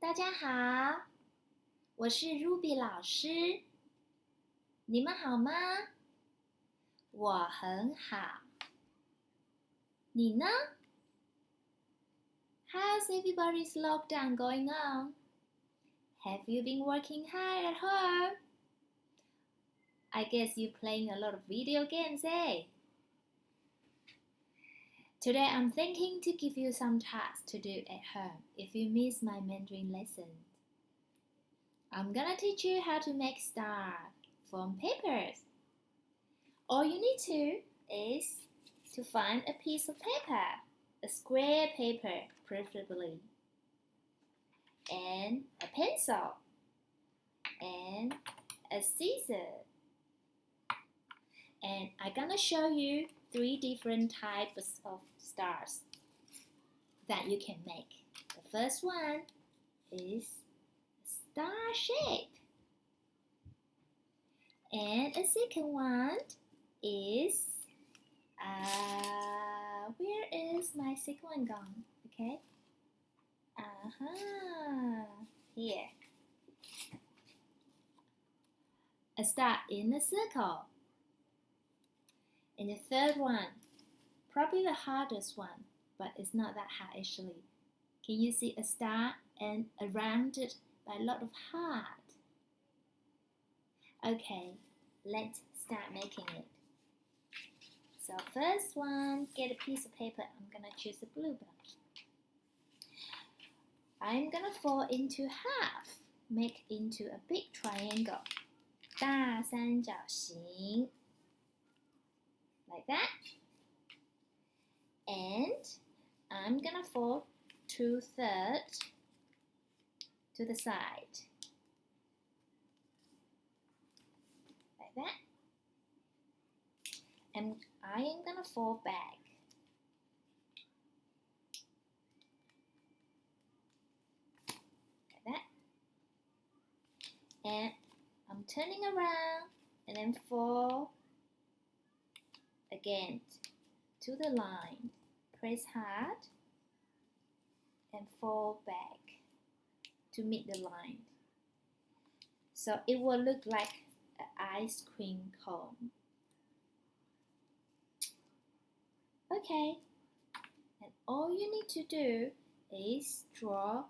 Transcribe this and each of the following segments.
大家好，我是 Ruby 老师，你们好吗？我很好，你呢？ How's everybody's lockdown going on? Have you been working hard at home? I guess you're playing a lot of video games, eh? Today I'm thinking to give you some tasks to do at home if you miss my Mandarin lesson. I'm gonna teach you how to make star from papers. All you need to is to find a piece of paper, a square paper preferably, and a pencil, and a scissors. And I'm gonna show you 3 different types of stars that you can make. The first one is a star shape. And a second one is, where is my second one gone? Okay. Here. A star in a circle. And the third one, probably the hardest one, but it's not that hard actually. Can you see a star and surrounded by a lot of heart? Okay, let's start making it. So first one, get a piece of paper. I'm gonna choose a blue one. I'm gonna fold into half, make into a big triangle. 大三角形 like that. And I'm gonna fold 2/3 to the side. Like that. And I am gonna fold back. Like that. And I'm turning around and then fold again to the line. Press hard and fold back to meet the line. So it will look like an ice cream cone. Okay, and all you need to do is draw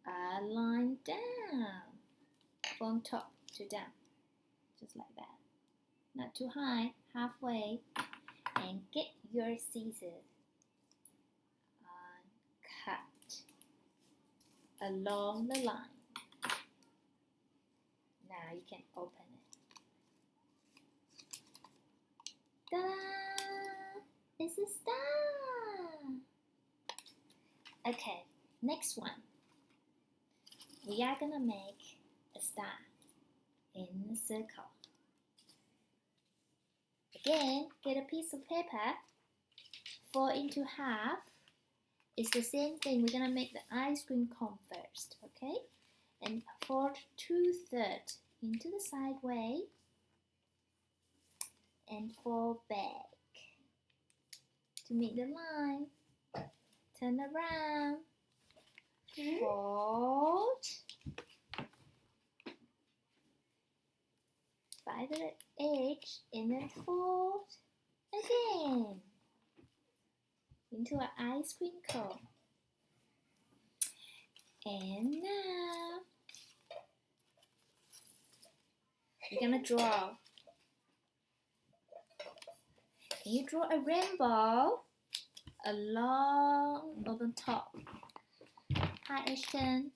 a line down from top to down, just like that. Not too high, halfway, and get your scissors and cut along the line. Now you can open it. Ta-da! It's a star! Okay, next one. We are gonna make a star in a circle. Again, get a piece of paper, fold into half. It's the same thing. We're gonna make the ice cream cone first, okay? And fold 2/3 into the side way and fold back to meet the line. Turn around, fold by the edge and then fold again into an ice cream cone. And now we're gonna draw. Can you draw a rainbow along the top? Hi Ashton,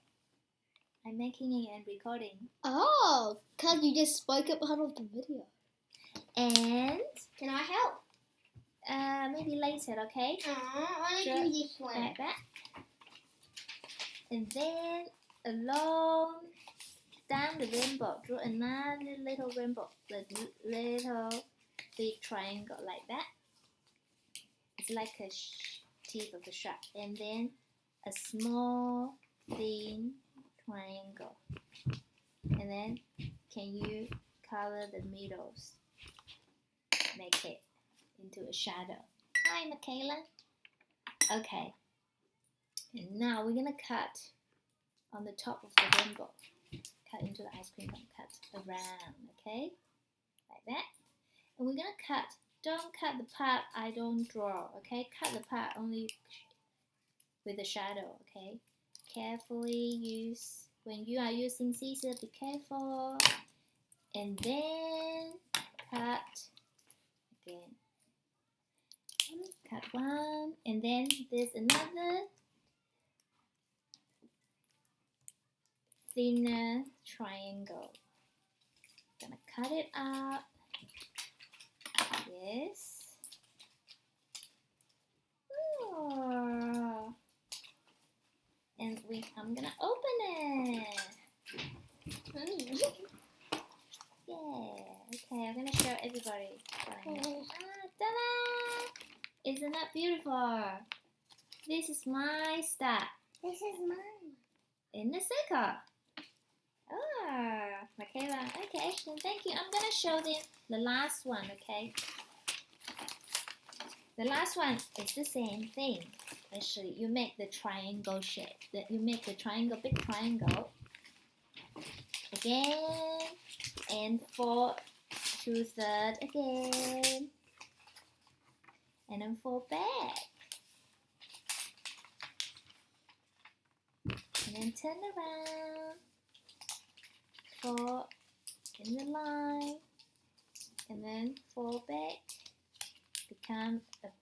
I'm making it and recording. Oh, because you just spoke up out of the video. And Can I help? maybe later, okay? I Sure. want to do this one. Like that. And then along down the rainbow, draw another little rainbow, the little big triangle like that. It's like a teeth of the shark. And then a small thin triangle. And then can you color the middles? Make it into a shadow. Hi, Michaela. Okay. And now we're gonna cut on the top of the rainbow. Cut into the ice cream and cut around, okay? Like that. And we're gonna cut. Don't cut the part I don't draw, okay? Cut the part only with the shadow, okay? Carefully use, when you are using scissors, be careful. And then cut again. Cut one, and then there's another thinner triangle. Gonna cut it out. Yes. Oh. And I'm gonna open it. Yeah. Okay, I'm gonna show everybody. Ta-da! Isn't that beautiful? This is my star. This is mine. In the circle. Oh, Michaela. Okay, Ashton, thank you. I'm gonna show them the last one, okay? The last one is the same thing. Actually, you make the triangle shape. You make the triangle, big triangle. Again, and 4 2/3 again. And then 4 back. And then turn around. 4 in the line. And then 4 back. Become an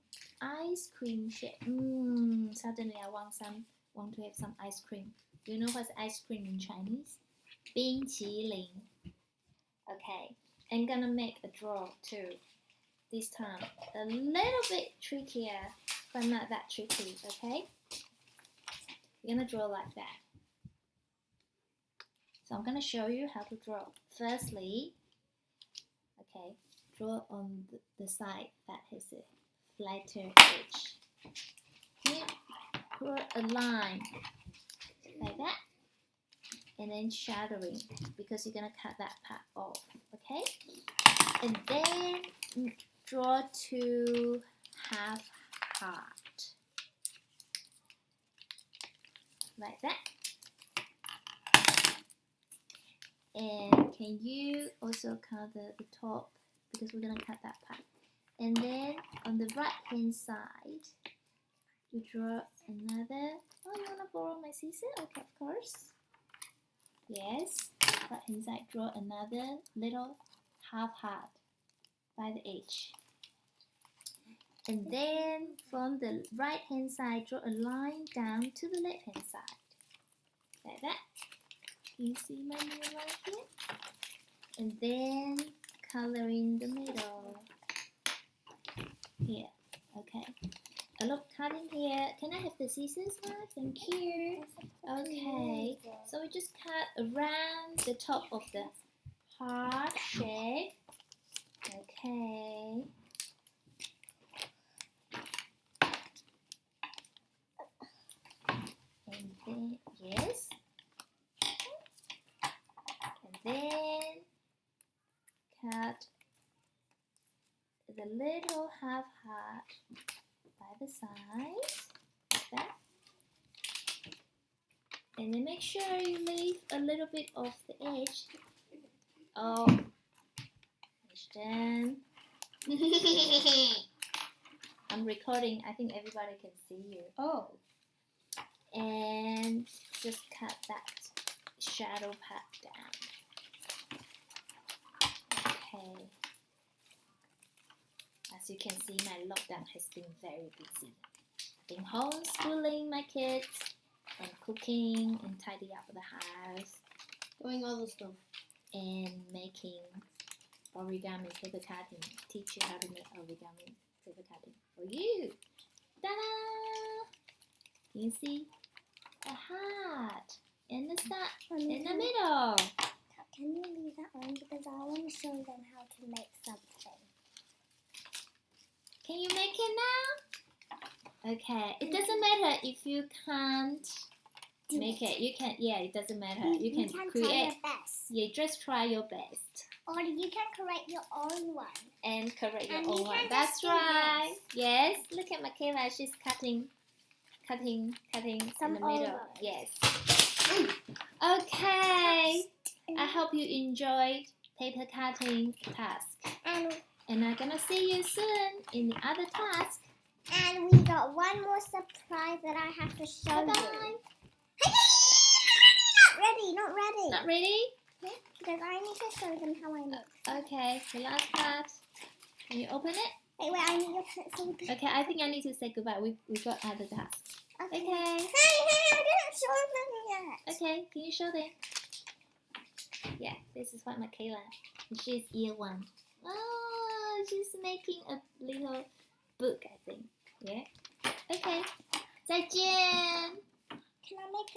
ice cream shape. Suddenly I want to have some ice cream. Do you know what's ice cream in Chinese? 冰淇淋. Okay, I'm gonna make a draw too. This time a little bit trickier, but not that tricky. Okay, we're gonna draw like that. So I'm gonna show you how to draw. Firstly, okay, draw on the side that has a flatter edge. Okay, draw a line like that, and then shadowing because you're gonna cut that part off. Okay, and then draw 2 half heart like that. And can you also cut the top because we're gonna cut that part. And then on the right hand side, you draw another. Oh, you wanna borrow my scissors? Okay, of course. Yes. Right hand side, draw another little half heart by the edge. And then from the right hand side, draw a line down to the left hand side. Like that. Can you see my new line here? And then color in the middle. Here. Okay. A lot of cutting here. Can I have the scissors now? Thank you. Okay. So we just cut around the top of the heart shape. Okay. And then, yes. And then cut the little half heart by the sides, like that. And then make sure you leave a little bit of the edge. Oh, Ashton. I'm recording. I think everybody can see you. Oh. And just cut that shadow part down. Okay. As you can see, my lockdown has been very busy. I've been homeschooling my kids and cooking and tidying up the house. Doing all the stuff. And making origami paper cutting. Teach you how to make origami paper cutting for you. Ta-da! Can you see a heart and the star in the middle? Can you leave that on because I want to show them how to make something. Can you make it now? Okay. It doesn't matter if you can't make it. You can. Yeah, it doesn't matter. You can create. Try your best. Yeah, just try your best. Or you can create your own one. And correct your And own you one. can That's just do right. this. Yes. Look at Michaela. She's cutting cutting Some in the middle. over. Yes. Okay. I hope you enjoyed paper cutting task. And I'm gonna see you soon in the other task. And we got one more surprise that I have to show Bye you. bye. Not ready. Not ready? Yeah, because I need to show them how I make. Okay. The last part. Can you open it? Wait, I need your pencil. Okay. I think I need to say goodbye. We got other tasks. Okay. Hey, I didn't show them yet. Okay. Can you show them? Yeah. This is what Michaela. She's year 1. Oh, she's making a little book, I think. Yeah. Okay. 再见。Can I make